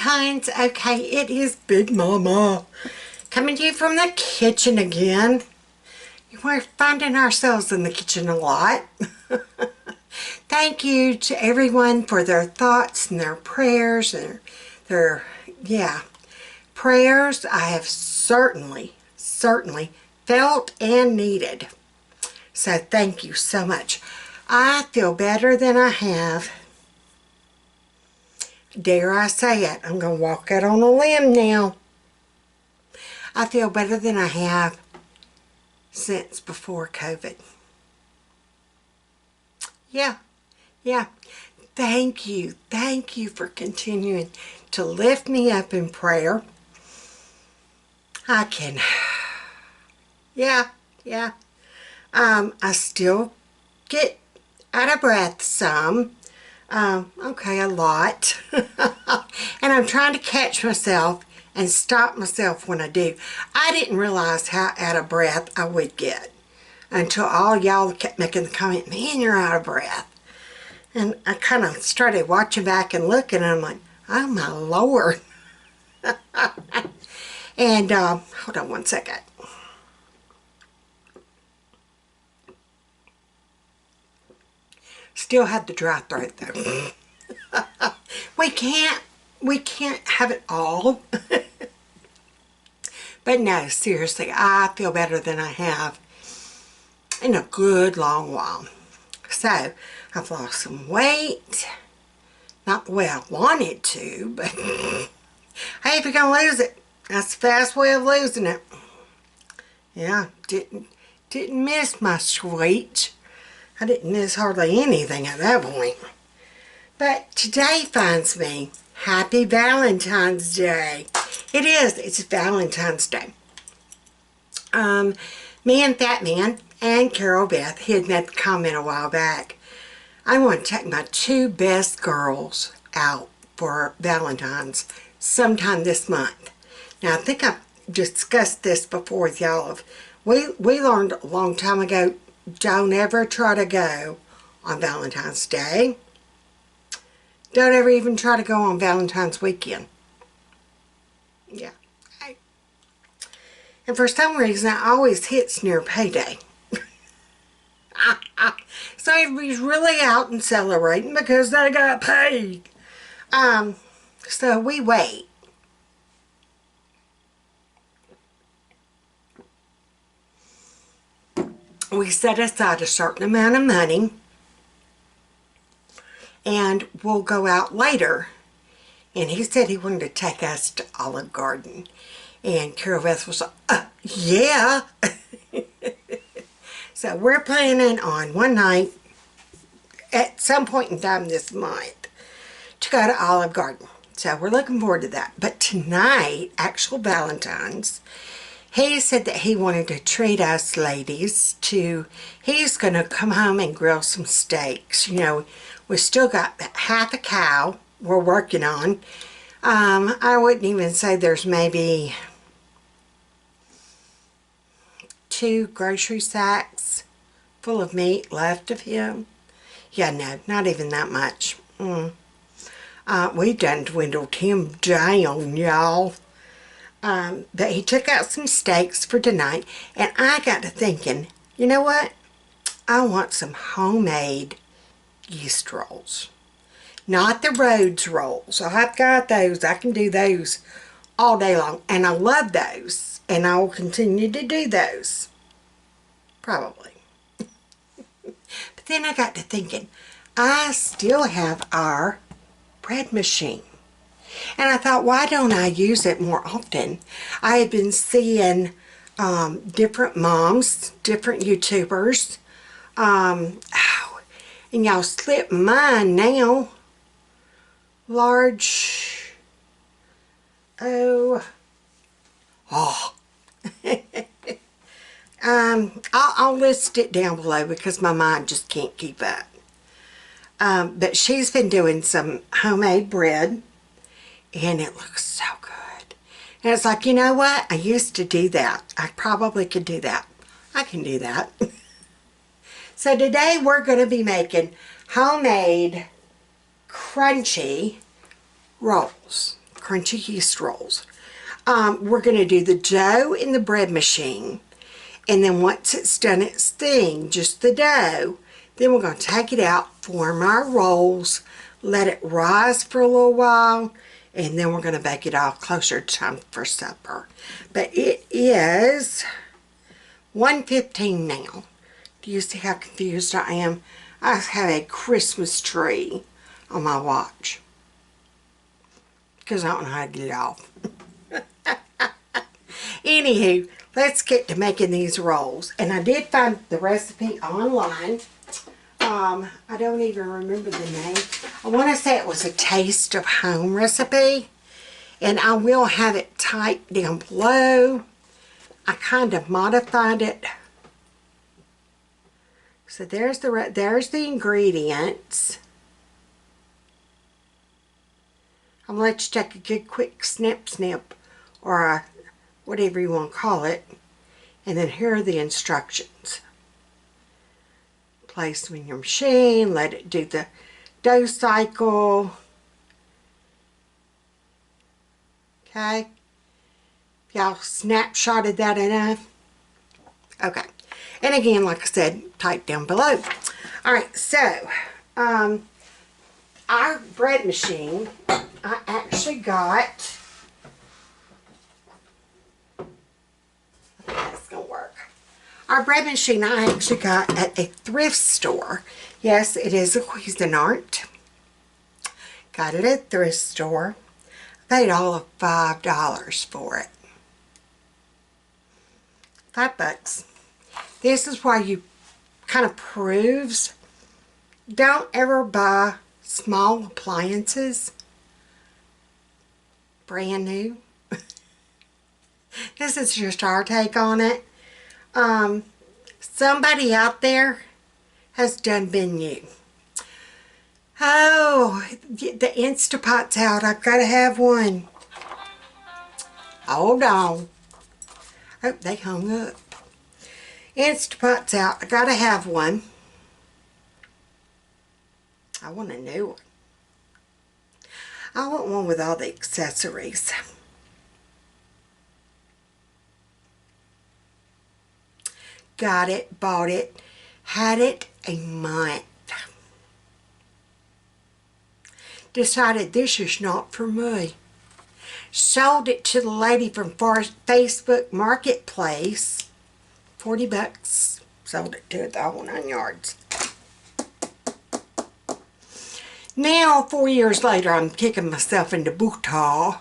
Valentine's. Okay, it is Big Mama coming to you from the kitchen again. We're finding ourselves in the kitchen a lot. Thank you to everyone for their thoughts and their prayers and their prayers I have certainly felt and needed. So thank you so much. I feel better than I have. Dare I say it, I'm going to walk out on a limb now. I feel better than I have since before COVID. Yeah. Thank you for continuing to lift me up in prayer. I can, I still get out of breath some. Okay, a lot. And I'm trying to catch myself and stop myself when I do. I didn't realize how out of breath I would get until all y'all kept making the comment, man, you're out of breath. And I kind of started watching back and looking, and I'm like, oh my Lord. And hold on one second. Still had the dry throat though. we can't have it all. But no, seriously, I feel better than I have in a good long while. So I've lost some weight. Not the way I wanted to, but hey, if you're gonna lose it, that's the fast way of losing it. Yeah, didn't miss my sweet. I didn't miss hardly anything at that point. But today finds me happy Valentine's Day. It is. It's Valentine's Day. Me and Fat Man and Carol Beth, he had made the comment a while back. I want to take my two best girls out for Valentine's sometime this month. Now, I think I've discussed this before with y'all. We learned a long time ago, don't ever try to go on Valentine's Day. Don't ever even try to go on Valentine's weekend. Yeah. And for some reason, it always hits near payday. So everybody's really out and celebrating because they got paid. So we wait. We set aside a certain amount of money and we'll go out later. And he said he wanted to take us to Olive Garden. And Carol Beth was like, yeah. So we're planning on one night at some point in time this month to go to Olive Garden. So we're looking forward to that. But tonight, actual Valentine's, he said that he wanted to treat us ladies to, he's going to come home and grill some steaks. You know, we still got half a cow we're working on. I wouldn't even say there's maybe 2 grocery sacks full of meat left of him. Yeah, no, not even that much. We done dwindled him down, y'all. But he took out some steaks for tonight, and I got to thinking, you know what? I want some homemade yeast rolls. Not the Rhodes rolls. I've got those. I can do those all day long, and I love those, and I will continue to do those. Probably. But then I got to thinking, I still have our bread machine. And I thought, why don't I use it more often? I had been seeing different moms, different YouTubers. And y'all slip mine now. Large. I'll list it down below because my mind just can't keep up. But she's been doing some homemade bread. And it looks so good. And it's like, you know what? I used to do that. I probably could do that. I can do that. So today we're going to be making homemade crunchy rolls. crunchy yeast rolls. We're going to do the dough in the bread machine, and then once it's done its thing, just the dough, then we're going to take it out, form our rolls, let it rise for a little while, and then we're going to bake it all closer to time for supper. But it is 1:15 now. Do you see how confused I am? I have a Christmas tree on my watch because I don't know how to get it off. Anywho, let's get to making these rolls. And I did find the recipe online. I don't even remember the name. I want to say it was a Taste of Home recipe. And I will have it typed down below. I kind of modified it. So there's the ingredients. I'm going to let you take a good quick snip, or a, whatever you want to call it. And then here are the instructions. Place them in your machine, let it do the dough cycle. Okay. Y'all snapshotted that enough? Okay. And again, like I said, type down below. Alright, so, our bread machine, I actually got, that's going to work. Our bread machine I actually got at a thrift store. Yes, it is a Cuisinart. Got it at a thrift store. Paid all of $5 for it. $5. This is why you kind of proves, don't ever buy small appliances brand new. This is just our take on it. Somebody out there has done been new. Oh, the Instapot's out. I've got to have one. Hold on. Oh, they hung up. Instapot's out. I got to have one. I want a new one. I want one with all the accessories. Got it, bought it, had it a month. Decided this is not for me. Sold it to the lady from Facebook Marketplace. $40. Sold it to it the whole 9 yards. Now, 4 years later, I'm kicking myself into boot hole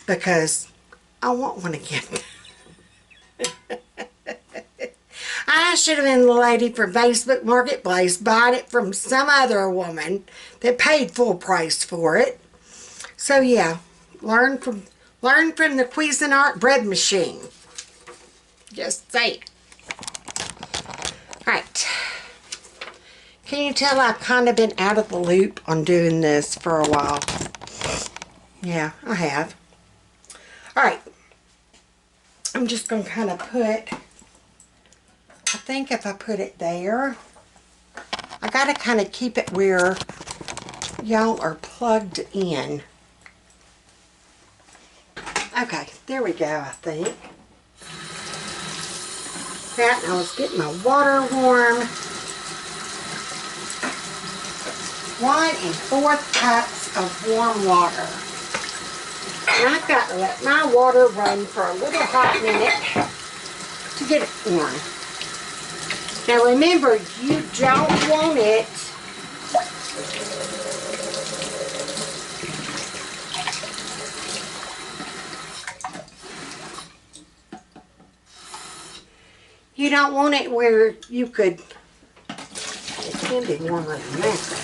because I want one again. I should have been the lady from Facebook Marketplace buying it from some other woman that paid full price for it. So yeah, learn from the Cuisinart bread machine. Just say it. Alright. Can you tell I've kind of been out of the loop on doing this for a while? Yeah, I have. Alright. I'm just going to kind of put, I think if I put it there, I got to kind of keep it where y'all are plugged in. Okay, there we go, I think. That, and I was getting my water warm. 1 4 cups of warm water. And I've got to let my water run for a little hot minute to get it warm. Now remember, you don't want it where you could, it can be warmer than that.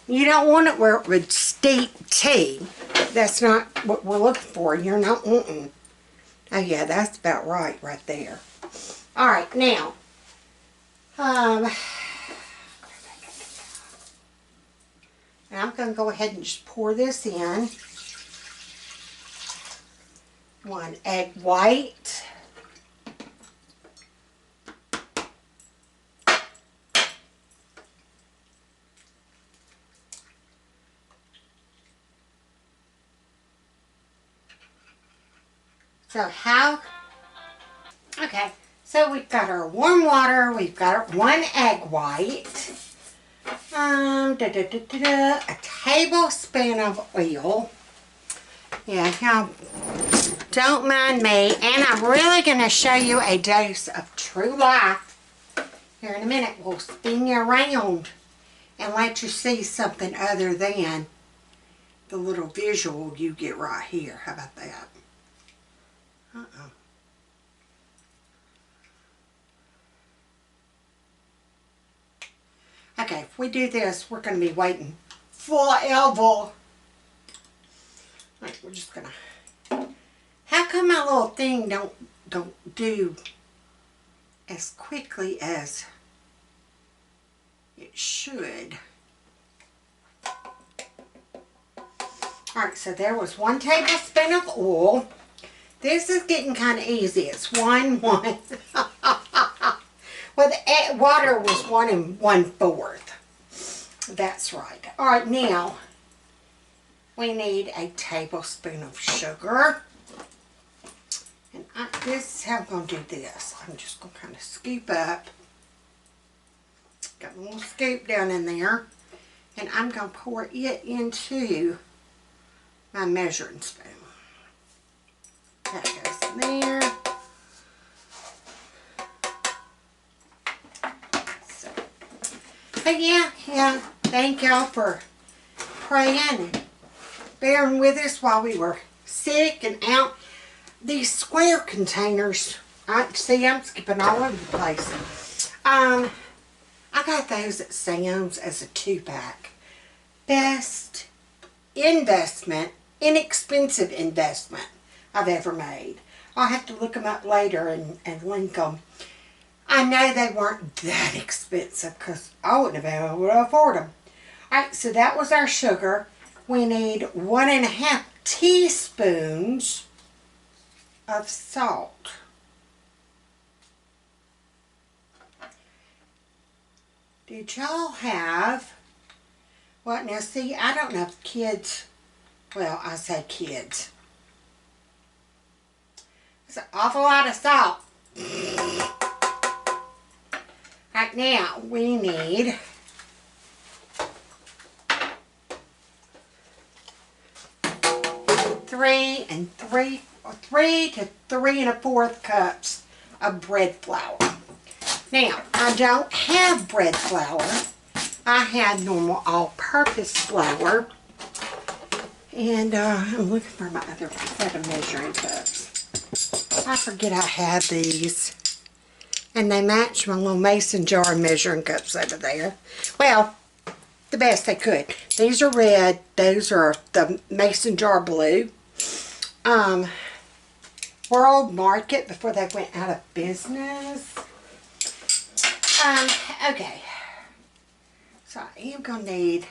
You don't want it where it would steep tea. That's not what we're looking for. You're not wanting. Oh yeah, that's about right there. Alright, now. I'm going to go ahead and just pour this in. 1 egg white. So okay, so we've got our warm water, we've got our 1 egg white, a tablespoon of oil. Yeah, y'all don't mind me. And I'm really going to show you a dose of True Life. Here in a minute, we'll spin you around and let you see something other than the little visual you get right here. How about that? Okay, if we do this, we're going to be waiting forever. Right, we're just going to... How come my little thing don't do as quickly as it should? Alright, so there was 1 tablespoon of oil. This is getting kind of easy. It's 1. Well, the water was 1 1/4. That's right. Alright, now we need a tablespoon of sugar. And this is how I'm going to do this. I'm just going to kind of scoop up. Got a little scoop down in there. And I'm going to pour it into my measuring spoon. That goes in there. So, but yeah, thank y'all for praying and bearing with us while we were sick and out. These square containers, I'm skipping all over the place. I got those at Sam's as a 2-pack. Best investment, inexpensive investment I've ever made. I'll have to look them up later and link them. I know they weren't that expensive because I wouldn't have been able to afford them. Alright, so that was our sugar. We need 1½ teaspoons of salt. Did y'all have, well, now see, I don't know if kids, well, I say kids. It's an awful lot of salt. Right now, we need 3 to 3 1/4 cups of bread flour. Now, I don't have bread flour. I have normal all-purpose flour. And I'm looking for my other set of measuring cups. I forget I have these. And they match my little mason jar measuring cups over there. Well, the best they could. These are red. Those are the mason jar blue. World Market before they went out of business. Okay. So I am going to need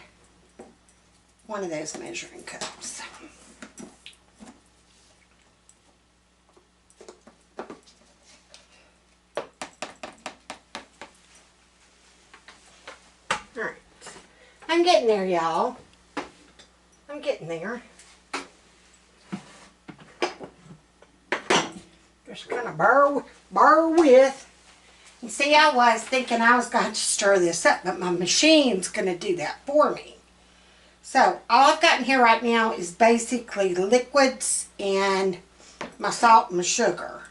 one of those measuring cups. Alright. I'm getting there, y'all. I'm getting there. Just kind of burr with. And see, I was thinking I was going to stir this up, but my machine's going to do that for me. So, all I've got in here right now is basically liquids and my salt and my sugar.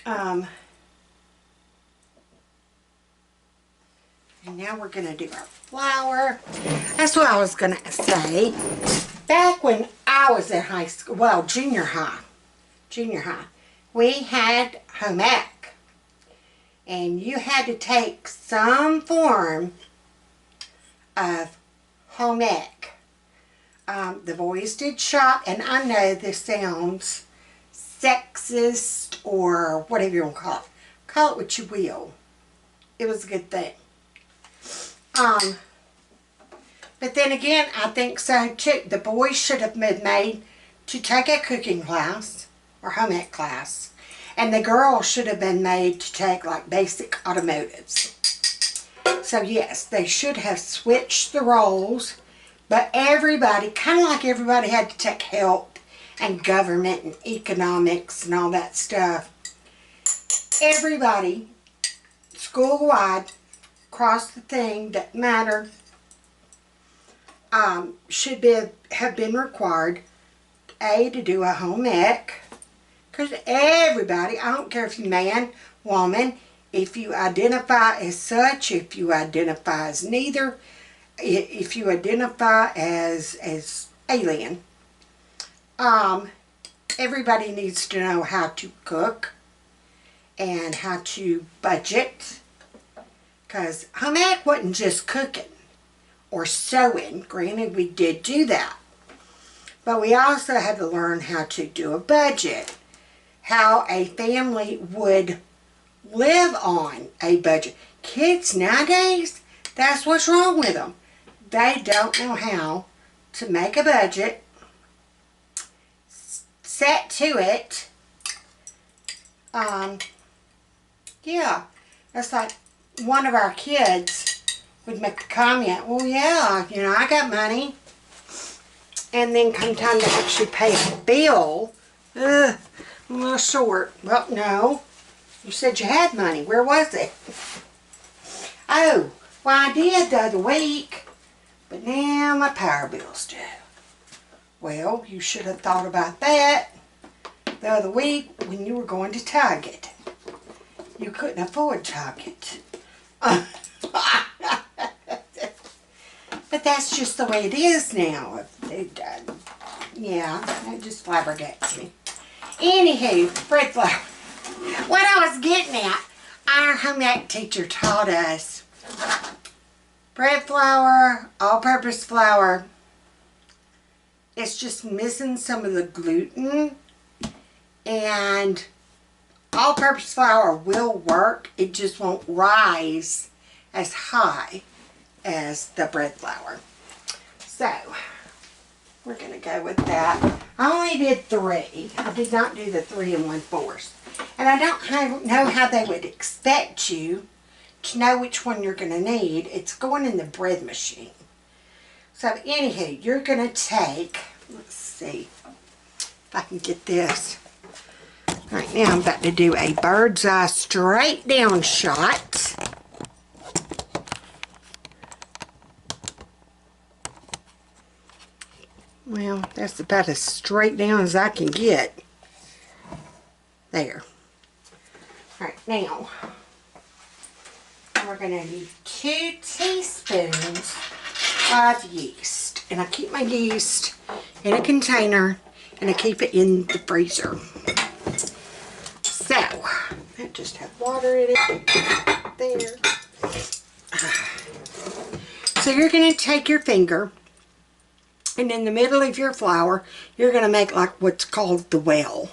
And now we're going to do our flour. That's what I was going to say. Back when I was in high school, well, junior high, we had home ec. And you had to take some form of home ec. The boys did shop, and I know this sounds sexist or whatever you want to call it. Call it what you will. It was a good thing. But then again, I think so too. The boys should have been made to take a cooking class or home ec class. And the girls should have been made to take like basic automotives. So yes, they should have switched the roles. But everybody, kind of like everybody had to take health and government and economics and all that stuff. Everybody, school-wide, across the thing, doesn't matter, should have been required, to do a home ec. Because everybody, I don't care if you're man, woman, if you identify as such, if you identify as neither, if you identify as alien, everybody needs to know how to cook and how to budget. Because home ec wasn't just cooking or sewing. Granted, we did do that. But we also had to learn how to do a budget. How a family would live on a budget. Kids nowadays, that's what's wrong with them. They don't know how to make a budget, set to it. Yeah, that's like one of our kids would make the comment, well, yeah, you know, I got money. And then come time to actually pay a bill, I'm a little short. Well, no. You said you had money. Where was it? Oh, well, I did the other week. But now my power bill's due. Well, you should have thought about that the other week when you were going to Target. You couldn't afford Target. But that's just the way it is now. Yeah, that just flabbergasted me. Anywho, bread flour. What I was getting at, our home ec teacher taught us bread flour, all-purpose flour. It's just missing some of the gluten. And all-purpose flour will work. It just won't rise as high as the bread flour. So, we're going to go with that. I only did 3. I did not do the 3 1/4. And I don't know how they would expect you to know which one you're going to need. It's going in the bread machine. So, anywho, you're going to take, let's see if I can get this. Right now, I'm about to do a bird's eye straight down shot. Well, that's about as straight down as I can get. There. Alright, now, we're going to need 2 teaspoons of yeast. And I keep my yeast in a container, and I keep it in the freezer. So, I just have water in it. There. So you're going to take your finger, and in the middle of your flour, you're going to make like what's called the well.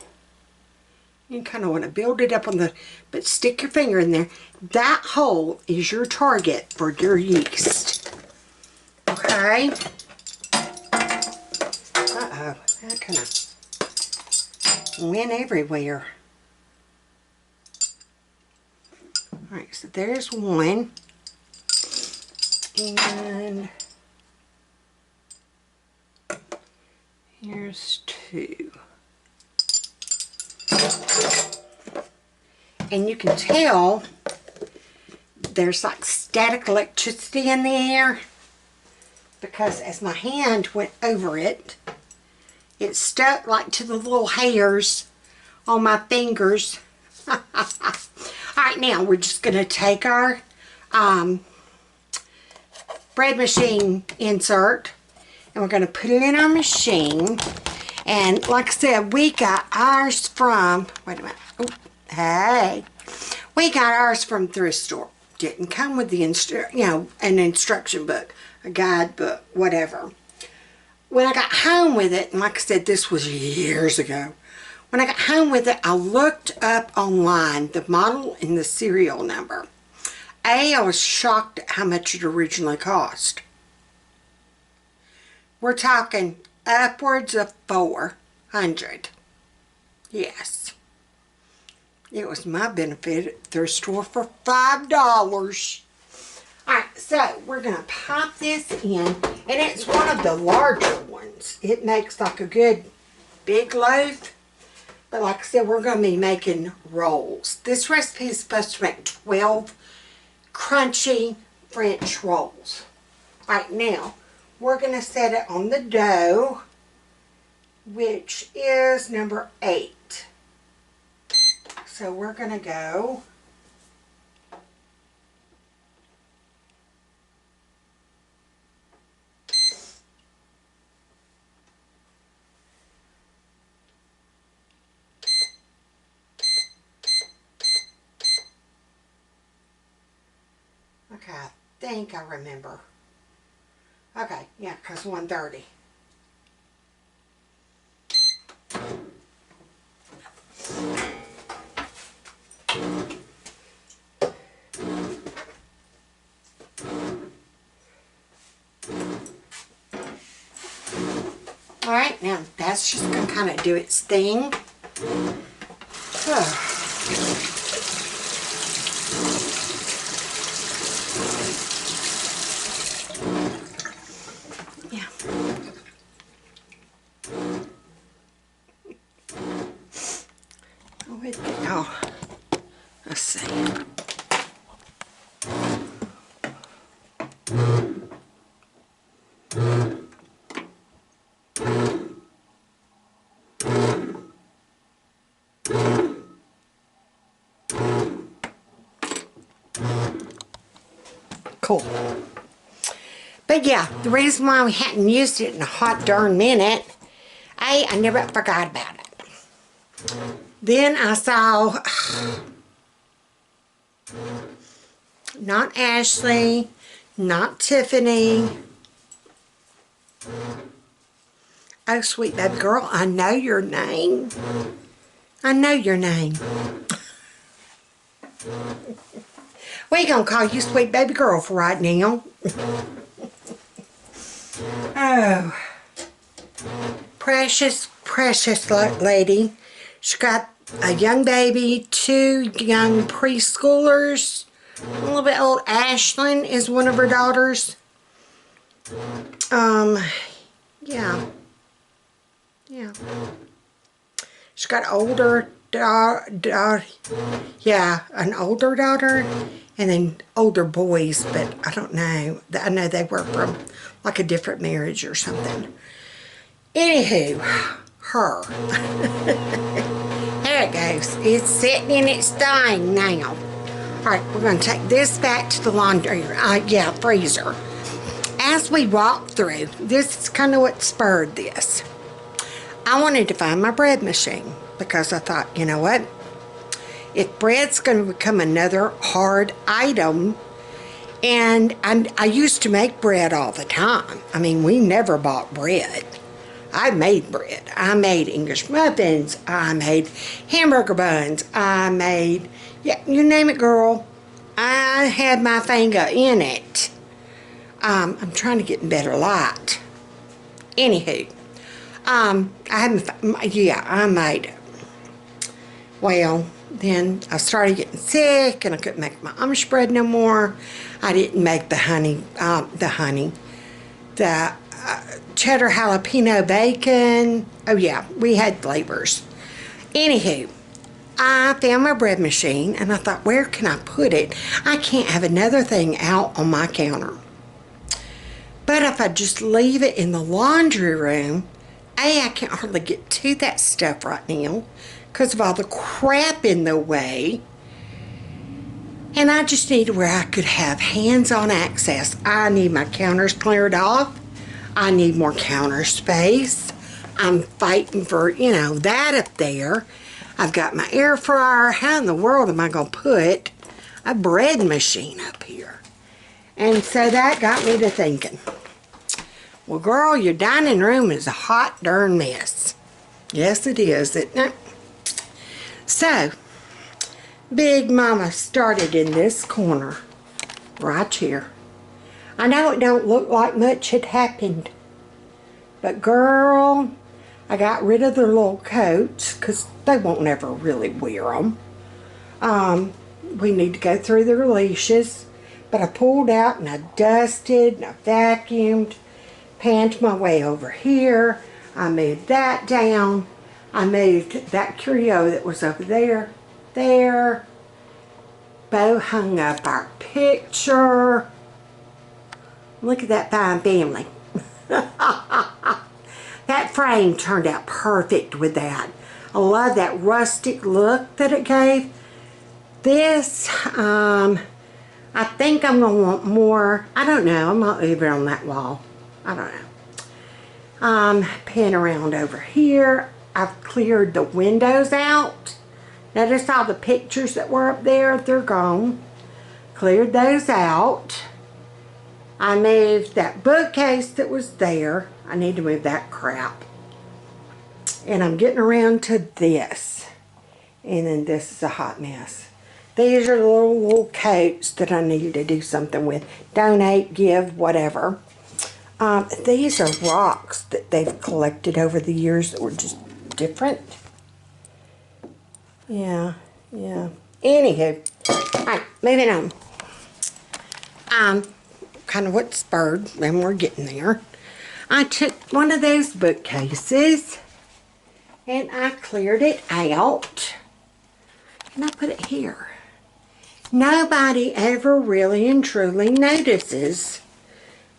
You kind of want to build it up on the, but stick your finger in there. That hole is your target for your yeast. Okay? Uh-oh, that kind of went everywhere. Alright, so there's one. And here's 2. And you can tell there's like static electricity in the air, because as my hand went over it, it stuck like to the little hairs on my fingers. Alright, now we're just going to take our bread machine insert, and we're going to put it in our machine. And like I said, we got ours from, wait a minute, oh, hey, we got ours from Thrift store. Didn't come with the an instruction book, a guidebook, whatever. When I got home with it, and like I said, this was years ago. When I got home with it, I looked up online the model and the serial number. I was shocked at how much it originally cost. We're talking upwards of $400. Yes. It was my benefit at Thrift store for $5. Alright, so we're going to pop this in, and it's one of the larger ones. It makes like a good big loaf. But like I said, we're going to be making rolls. This recipe is supposed to make 12 crunchy French rolls. Right now, we're going to set it on the dough, which is number 8. So we're going to go okay, I think I remember. Okay, yeah, because 130. Alright, now that's just going to kind of do its thing. Yeah. Oh, let's see. Cool. But yeah, the reason why we hadn't used it in a hot darn minute, I never forgot about it. Then I saw, not Ashley, not Tiffany. Oh, sweet baby girl, I know your name. I know your name. We're going to call you sweet baby girl for right now. Oh. Precious, precious lady. She's got a young baby, 2 young preschoolers. A little bit old. Ashlyn is one of her daughters. Yeah. Yeah. She's got older yeah, an older daughter and then older boys, but I don't know. I know they were from like a different marriage or something. Anywho, her. There it goes. It's sitting in its thing now. Alright, we're going to take this back to the laundry, freezer. As we walk through, this is kind of what spurred this. I wanted to find my bread machine because I thought, you know what? If bread's going to become another hard item, and I used to make bread all the time. I mean, we never bought bread. I made bread. I made English muffins. I made hamburger buns. I made, yeah, you name it, girl. I had my finger in it. I'm trying to get in better light. Anywho, I made it. Well, then I started getting sick and I couldn't make my Amish bread no more. I didn't make the cheddar jalapeno bacon. Oh yeah, we had flavors. Anywho, I found my bread machine and I thought, where can I put it? I can't have another thing out on my counter. But if I just leave it in the laundry room, I can't hardly get to that stuff right now because of all the crap in the way. And I just need where I could have hands-on access. I need my counters cleared off. I need more counter space. I'm fighting for, that up there. I've got my air fryer. How in the world am I going to put a bread machine up here? And so that got me to thinking, well, girl, your dining room is a hot darn mess. Yes, it is, isn't it? So, Big Mama started in this corner, right here. I know it don't look like much had happened, but girl, I got rid of their little coats because they won't never really wear them. We need to go through their leashes, but I pulled out and I dusted and I vacuumed, panned my way over here. I moved that down. I moved that curio that was over there, there. Bo hung up our picture. Look at that fine family. That frame turned out perfect with that. I love that rustic look that it gave. This, I think I'm going to want more. I don't know. I might leave it on that wall. I don't know. Pan around over here. I've cleared the windows out. Notice all the pictures that were up there. They're gone. Cleared those out. I moved that bookcase that was there. I need to move that crap. And I'm getting around to this. And then this is a hot mess. These are the little coats that I need to do something with. Donate, give, whatever. These are rocks that they've collected over the years that were just different. Yeah. Anywho. Alright, moving on. Kind of what spurred, and we're getting there. I took one of those bookcases and I cleared it out and I put it here. Nobody ever really and truly notices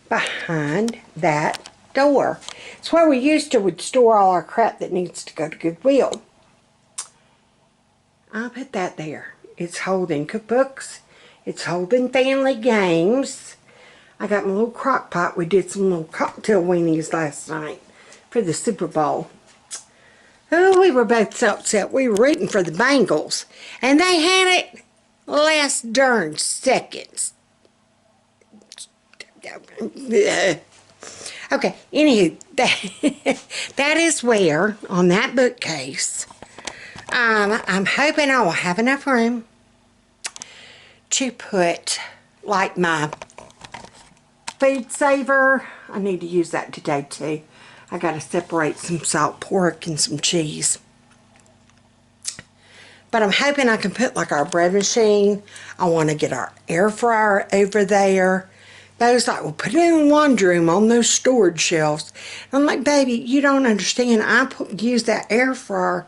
behind that door. It's where we used to would store all our crap that needs to go to Goodwill. I put that there. It's holding cookbooks. It's holding family games. I got my little crock pot. We did some little cocktail weenies last night for the Super Bowl. Oh, we were both so upset. We were rooting for the Bengals. And they had it last darn seconds. Okay, anywho, that is where, on that bookcase, I'm hoping I will have enough room to put, like, my food saver. I need to use that today too. I got to separate some salt pork and some cheese. But I'm hoping I can put like our bread machine. I want to get our air fryer over there. Bo's like, well, put it in the laundry room on those storage shelves. I'm like, baby, you don't understand. I use that air fryer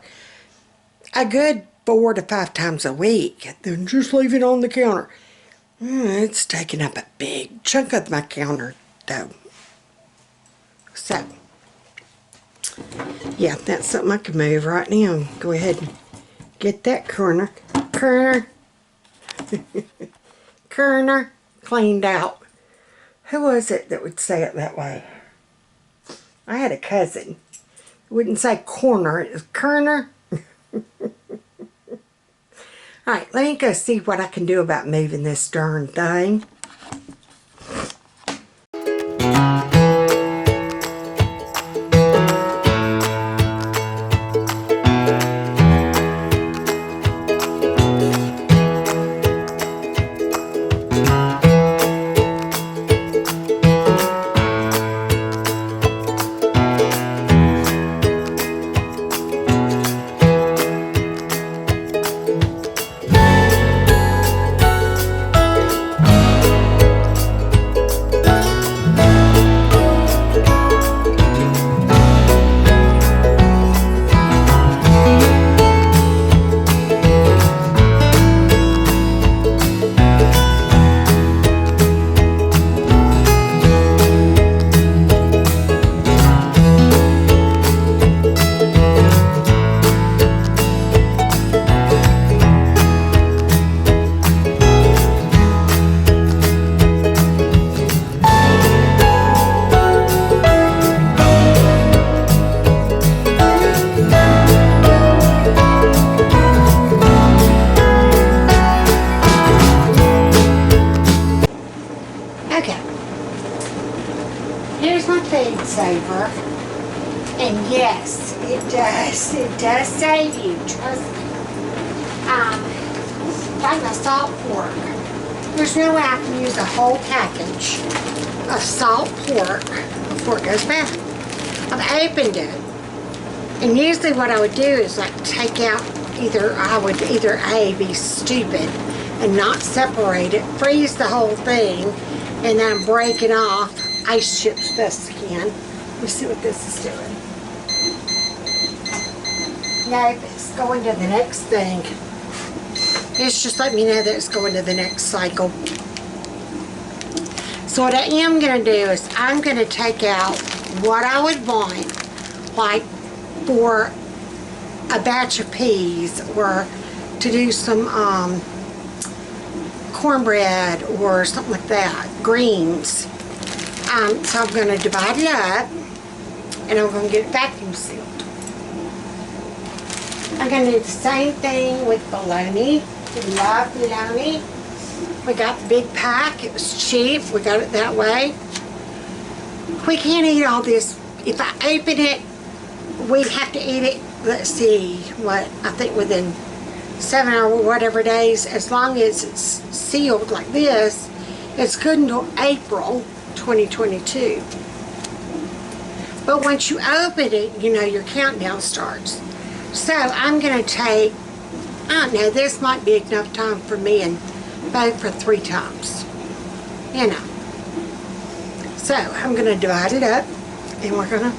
a good 4 to 5 times a week. Then just leave it on the counter. It's taking up a big chunk of my counter, though. So, yeah, that's something I can move right now. Go ahead and get that corner cleaned out. Who was it that would say it that way? I had a cousin. It wouldn't say corner, it was corner. Alright, let me go see what I can do about moving this darn thing. Saver, and yes, it does save you, trust me. Like my salt pork, there's no way I can use a whole package of salt pork before it goes bad. I've opened it, and usually what I would do is like take out, I would either A, be stupid and not separate it, freeze the whole thing, and then break it off. Ice chips this again. Let me see what this is doing. know if it's going to the next thing. It's just let me know that it's going to the next cycle. So what I am going to do is I'm going to take out what I would want, like for a batch of peas or to do some cornbread or something like that, greens. So I'm going to divide it up and I'm going to get it vacuum sealed. I'm going to do the same thing with bologna. We love bologna. We got the big pack. It was cheap. We got it that way. We can't eat all this. If I open it, we'd have to eat it, let's see, what, I think within 7 or whatever days. As long as it's sealed like this, it's good until April 2022. But once you open it, you know, your countdown starts. So I'm going to take, I don't know, this might be enough time for me and Bo for 3 times. You know. So I'm going to divide it up and we're going to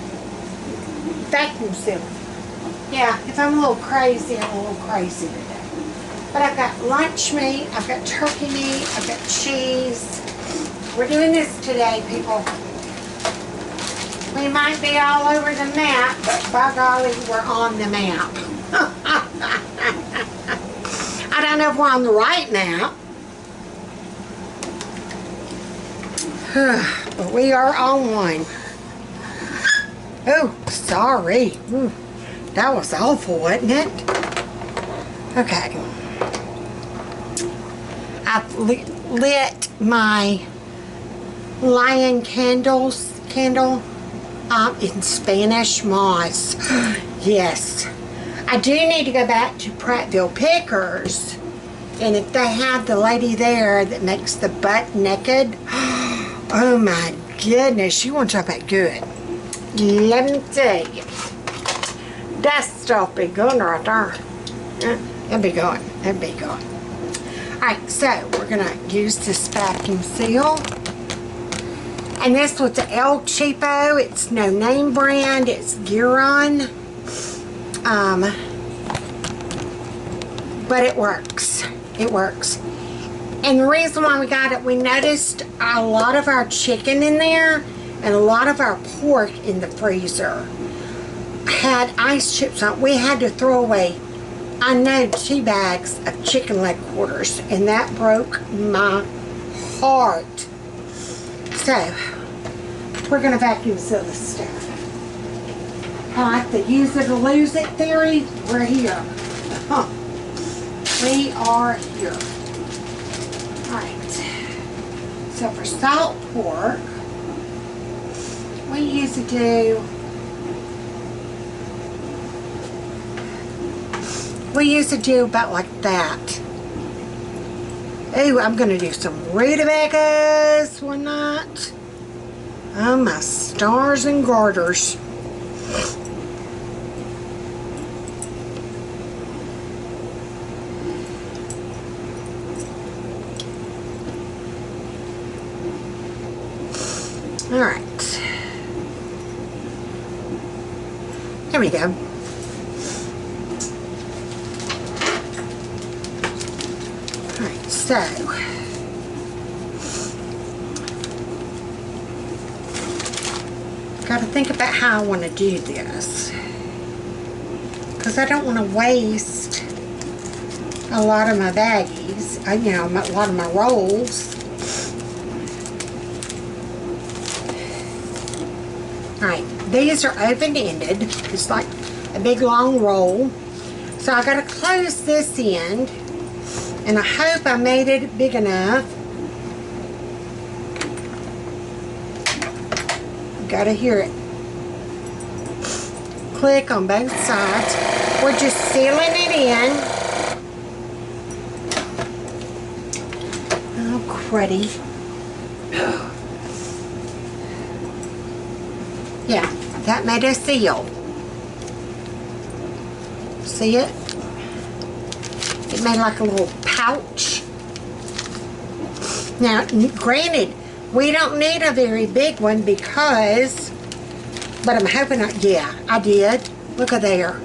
vacuum seal it. Yeah, if I'm a little crazy, I'm a little crazy today. But I've got lunch meat, I've got turkey meat, I've got cheese. We're doing this today, people. We might be all over the map, but by golly, we're on the map. I don't know if we're on the right map. But we are on one. Oh, sorry. Ooh, that was awful, wasn't it? Okay. I've lit my lion candle in Spanish moss. Yes. I do need to go back to Prattville Pickers, and if they have the lady there that makes the butt naked, oh my goodness, you want to talk about good. Let me tell you, that stuff be good right there. It'll be good. It'll be good. Alright, so we're going to use this vacuum seal. And this was the El Cheapo. It's no name brand. It's Giron. But it works. It works. And the reason why we got it, we noticed a lot of our chicken in there and a lot of our pork in the freezer had ice chips on it. We had to throw away, I know, 2 bags of chicken leg quarters, and that broke my heart. So, we're going to vacuum seal this stuff. I like the use it or lose it theory. We're here. We are here. Alright. So for salt pork, we usually do about like that. Ooh, I'm going to do some rutabagas one night. Oh, my stars and garters. Alright. There we go. Alright, so got to think about how I want to do this, because I don't want to waste a lot of my baggies, you know, a lot of my rolls. Alright, these are open-ended. It's like a big long roll. So I got to close this end, and I hope I made it big enough. Got to hear it. Click on both sides. We're just sealing it in. Oh, cruddy. Yeah, that made a seal. See it? It made like a little pouch. Now, granted, we don't need a very big one because, but I'm hoping, yeah, I did. Look at there.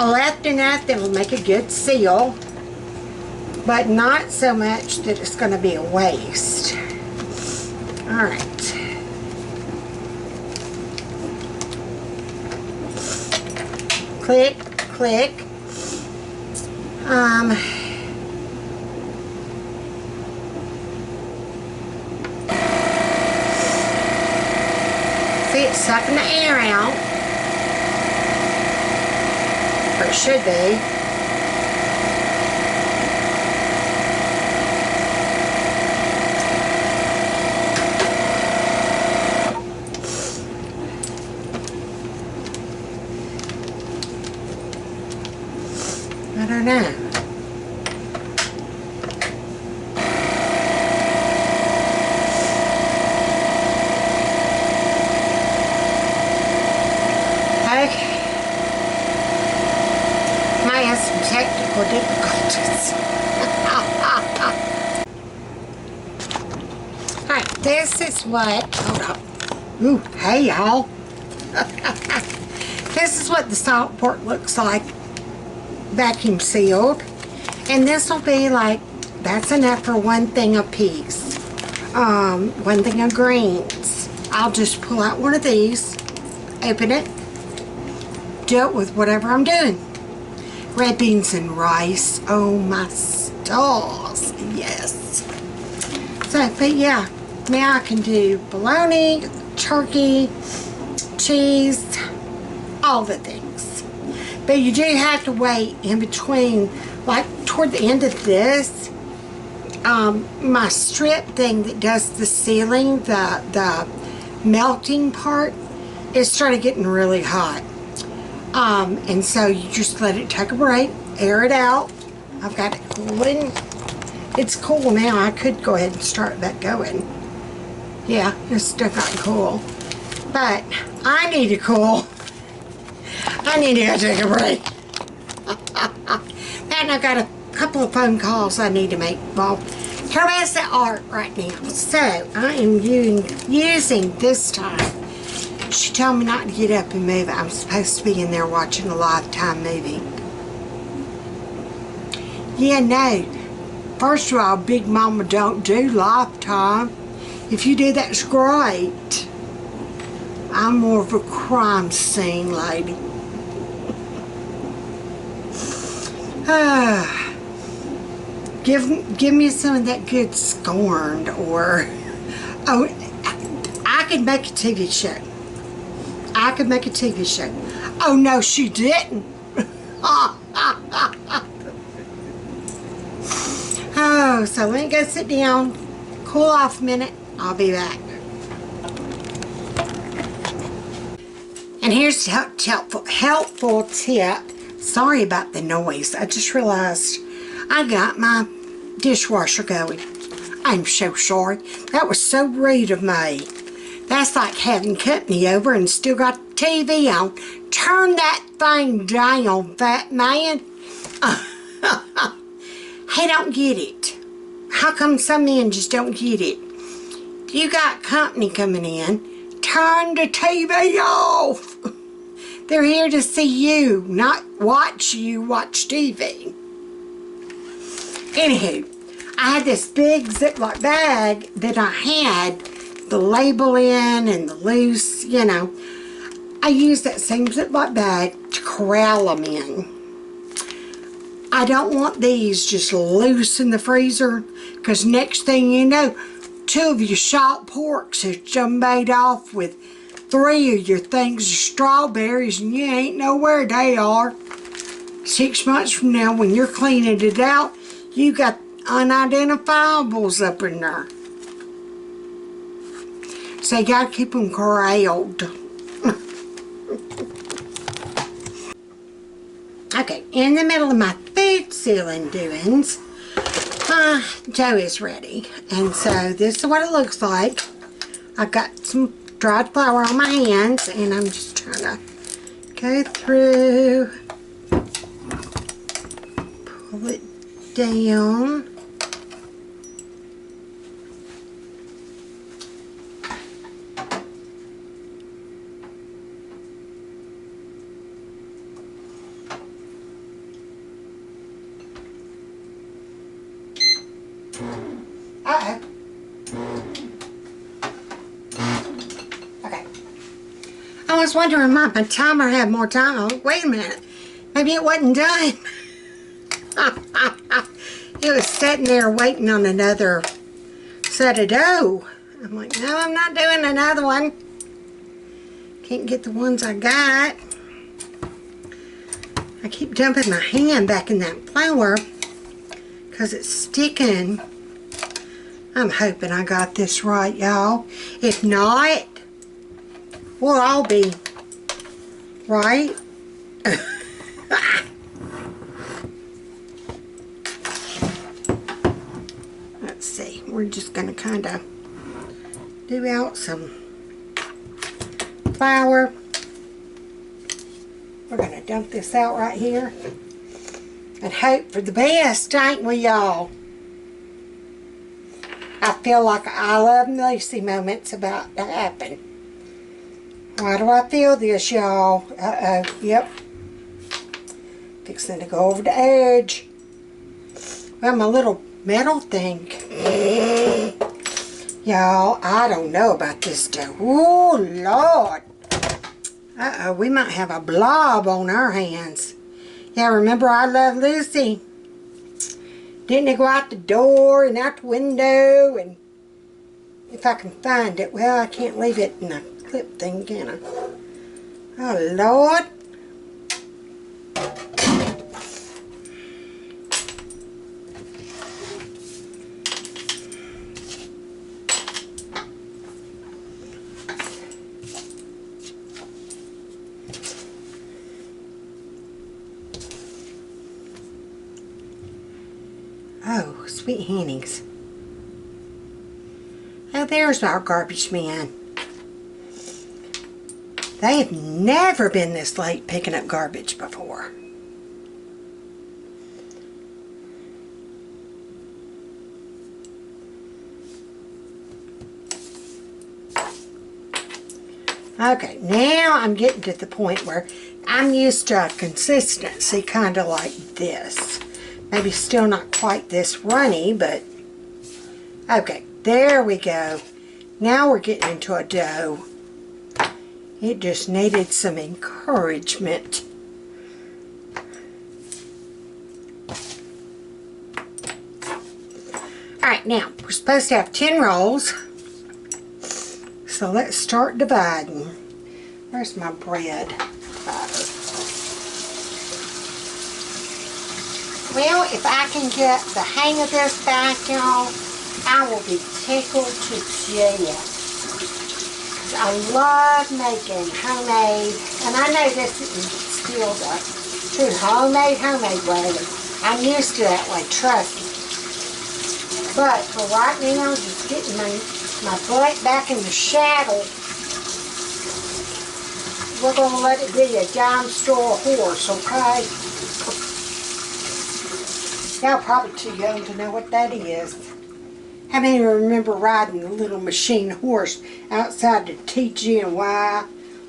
left enough that will make a good seal, but not so much that it's going to be a waste. All right. Click, click. See, it's sucking the air out. Or it should be. I don't know. Okay. Might have some technical difficulties. Alright, this is what, hold up. Ooh, hey y'all. This is what the salt port looks like, vacuum sealed. And this will be like, that's enough for one thing apiece. One thing of greens. I'll just pull out one of these, open it, do it with whatever I'm doing. Red beans and rice. Oh my stars. Yes. So, but yeah, now I can do bologna, turkey, cheese, all the things. But you do have to wait in between, like toward the end of this, my strip thing that does the sealing, the melting part, it started getting really hot. And so you just let it take a break, air it out. I've got it cooling. It's cool now. I could go ahead and start that going. Yeah, it's still not cool. But I need to cool. I need to go take a break. And I've got a couple of phone calls I need to make. Well, here is the art right now. So I am using this time. She told me not to get up and move. I'm supposed to be in there watching a Lifetime movie. Yeah, no. First of all, Big Mama don't do Lifetime. If you do, that's great. I'm more of a crime scene lady. Give me some of that good Scorned, or oh, I could make a TV show. I could make a TV show. Oh no, she didn't. Oh, so let me go sit down, cool off a minute. I'll be back. And here's a helpful tip. Sorry about the noise. I just realized I got my dishwasher going. I'm so sorry. That was so rude of me. That's like having company over and still got the TV on. Turn that thing down, fat man. I don't get it. How come some men just don't get it? If you got company coming in, turn the TV off. They're here to see you, not watch you watch TV. Anywho, I had this big Ziploc bag that I had the label in and the loose, you know. I used that same Ziploc bag to corral them in. I don't want these just loose in the freezer, because next thing you know, 2 of your shot porks have jumped off with 3 of your things of strawberries, and you ain't know where they are. 6 months from now, when you're cleaning it out, you got unidentifiables up in there. So you gotta keep them corralled. Okay, in the middle of my food sealing doings, dough is ready. And so this is what it looks like. I've got some dried flour on my hands, and I'm just trying to go through, pull it down. Uh-oh. Okay. I was wondering why my timer had more time on. Wait a minute. Maybe it wasn't done. It was sitting there waiting on another set of dough. I'm like, no, I'm not doing another one. Can't get the ones I got. I keep dumping my hand back in that flour because it's sticking. I'm hoping I got this right, y'all. If not, we'll all be right. Let's see. We're just going to kind of do out some flour. We're going to dump this out right here and hope for the best, ain't we, y'all? I feel like I Love Lucy moments about to happen. Why do I feel this, y'all? Uh-oh. Yep. Fixing to go over the edge. Well, my little metal thing. Y'all, I don't know about this dough. Oh, Lord. Uh-oh, we might have a blob on our hands. Yeah, remember I Love Lucy? Didn't it go out the door and out the window? And if I can find it, well, I can't leave it in a clip thing, can I? Oh, Lord. Oh, sweet Hennies. Oh, there's our garbage man. They have never been this late picking up garbage before. Okay, now I'm getting to the point where I'm used to a consistency kind of like this. Maybe still not quite this runny, but okay, there we go. Now we're getting into a dough. It just needed some encouragement. Alright, now we're supposed to have 10 rolls. So let's start dividing. Where's my bread? Well, if I can get the hang of this back, y'all, I will be tickled to death. I love making homemade, and I know this isn't still the true homemade way. I'm used to that way, trust me. But for right now, just getting my butt back in the saddle, we're going to let it be a dime store horse, okay? Y'all probably too young to know what that is. How many remember riding the little machine horse outside the TG&Y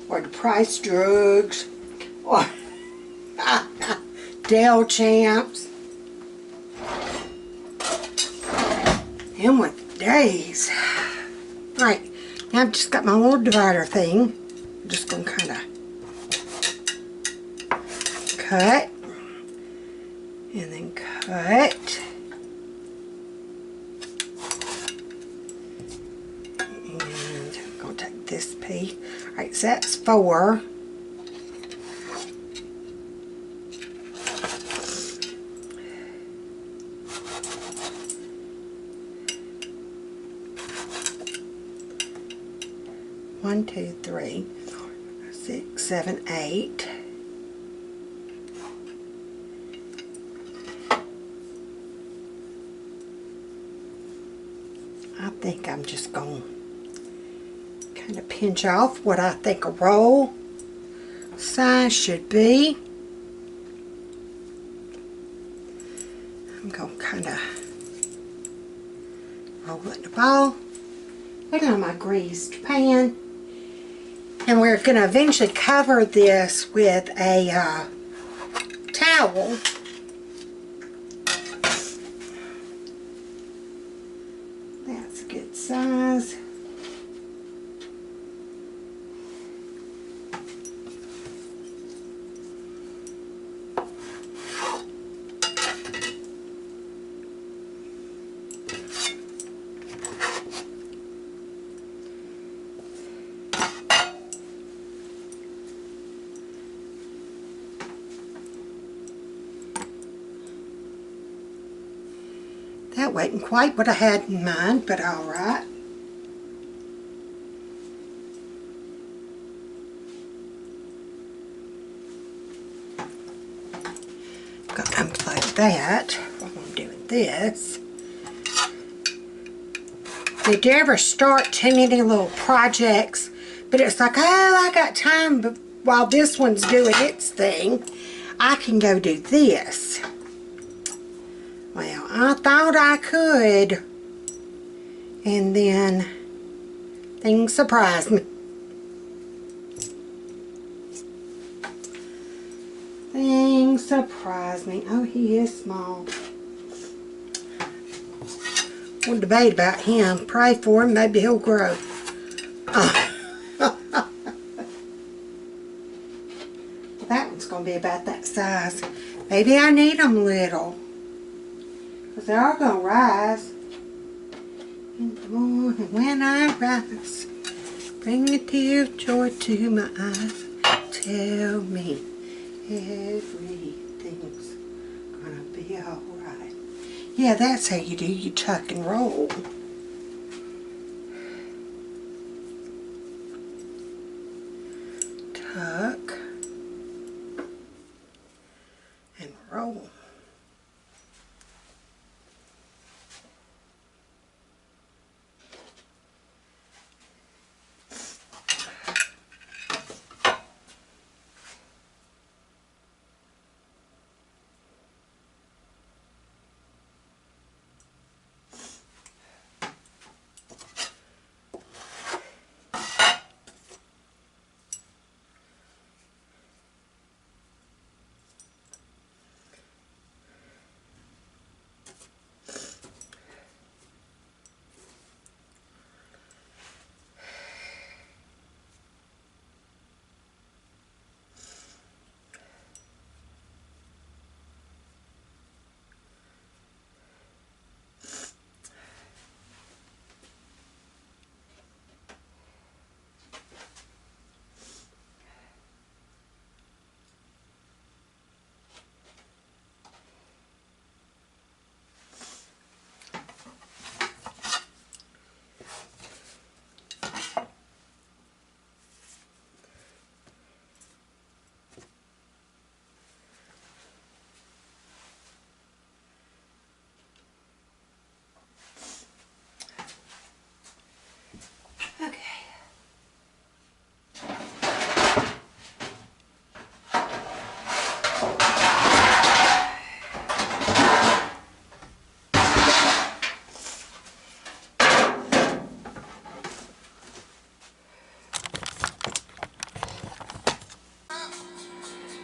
or the Price Drugs or Dale Champs? Them were the days. Alright, now I've just got my little divider thing. I'm just going to kind of cut. And then cut. And I'm going to take this piece. Alright, so that's 4. One, 2, 3, 4, 6, 7, 8. I think I'm just going to kind of pinch off what I think a roll size should be. I'm going to kind of roll it in a ball. Put it on my greased pan. And we're going to eventually cover this with a towel. That's a good size. That wasn't quite what I had in mind, but all right. Got to unplug that while I'm doing this. Did you ever start too many little projects, but it's like, oh, I got time, but while this one's doing its thing, I can go do this. Well, I thought I could, and then things surprised me. Things surprised me. Oh, he is small. We'll debate about him. Pray for him. Maybe he'll grow. That one's going to be about that size. Maybe I need them little, because they are going to rise. In the morning when I rise, bring a tear of joy to my eyes. Tell me everything's gonna be alright. Yeah, that's how you do your tuck and roll. Tuck and roll.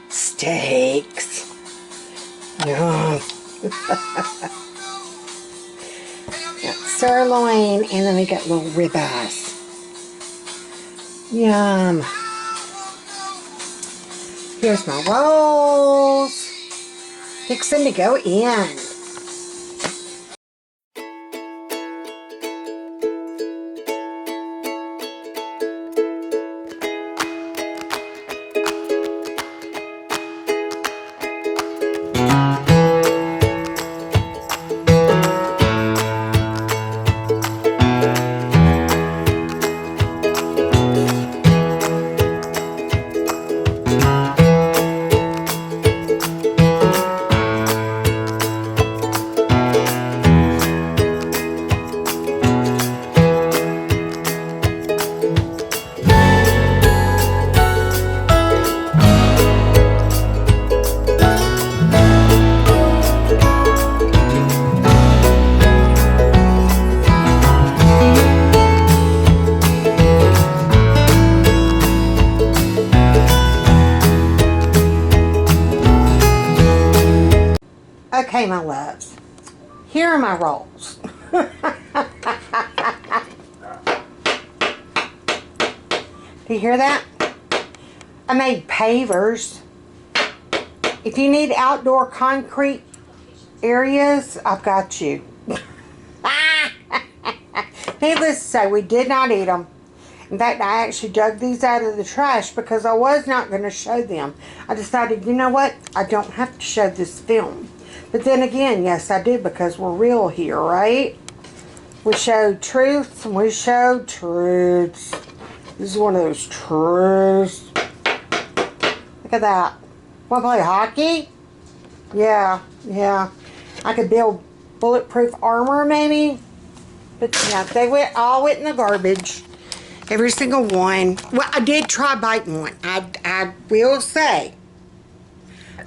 Steaks. Yum. Got sirloin, and then we got little ribeyes. Yum. Here's my rolls. Fixing to go in. Okay, my loves, here are my rolls. Do you hear that? I made pavers. If you need outdoor concrete areas, I've got you. Needless to say, we did not eat them. In fact, I actually dug these out of the trash because I was not going to show them. I decided, you know what? I don't have to show this film. But then again, yes, I did, because we're real here, right? We showed truths and we showed truths. This is one of those truths. Look at that. Want to play hockey? Yeah. I could build bulletproof armor, maybe. But yeah, they all went in the garbage. Every single one. Well, I did try biting one. I will say,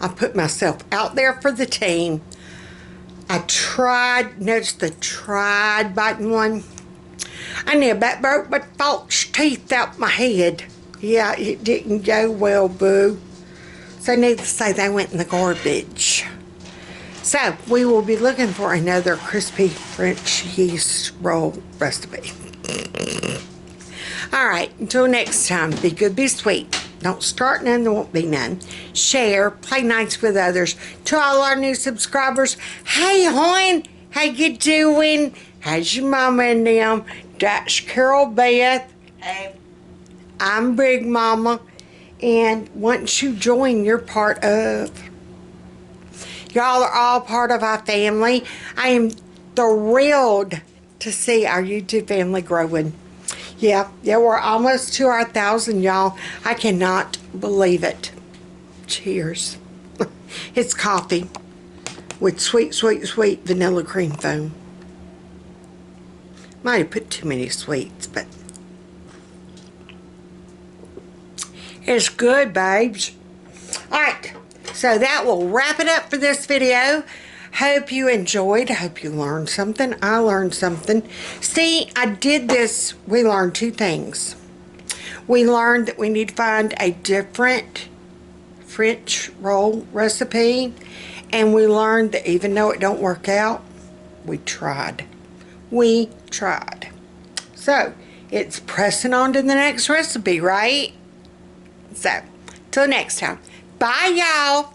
I put myself out there for the team. I tried, notice the tried biting one. I near about broke my false teeth out my head. Yeah, it didn't go well, boo. So needless to say, they went in the garbage. So, we will be looking for another crispy French yeast roll recipe. Alright, until next time, be good, be sweet. Don't start none, there won't be none. Share, play nice with others. To all our new subscribers, hey hon, how you doing? How's your mama and them? That's Carol Beth. Hey. I'm Big Mama. And once you join, you're part of. Y'all are all part of our family. I am thrilled to see our YouTube family growing. Yeah, we're almost to our 1,000, y'all. I cannot believe it. Cheers. It's coffee with sweet, sweet, sweet vanilla cream foam. Might have put too many sweets, but it's good, babes. Alright, so that will wrap it up for this video. Hope you enjoyed. Hope you learned something. I learned something. See, I did this. We learned two things. We learned that we need to find a different French roll recipe. And we learned that even though it don't work out, we tried. We tried. So, it's pressing on to the next recipe, right? So, till next time. Bye, y'all.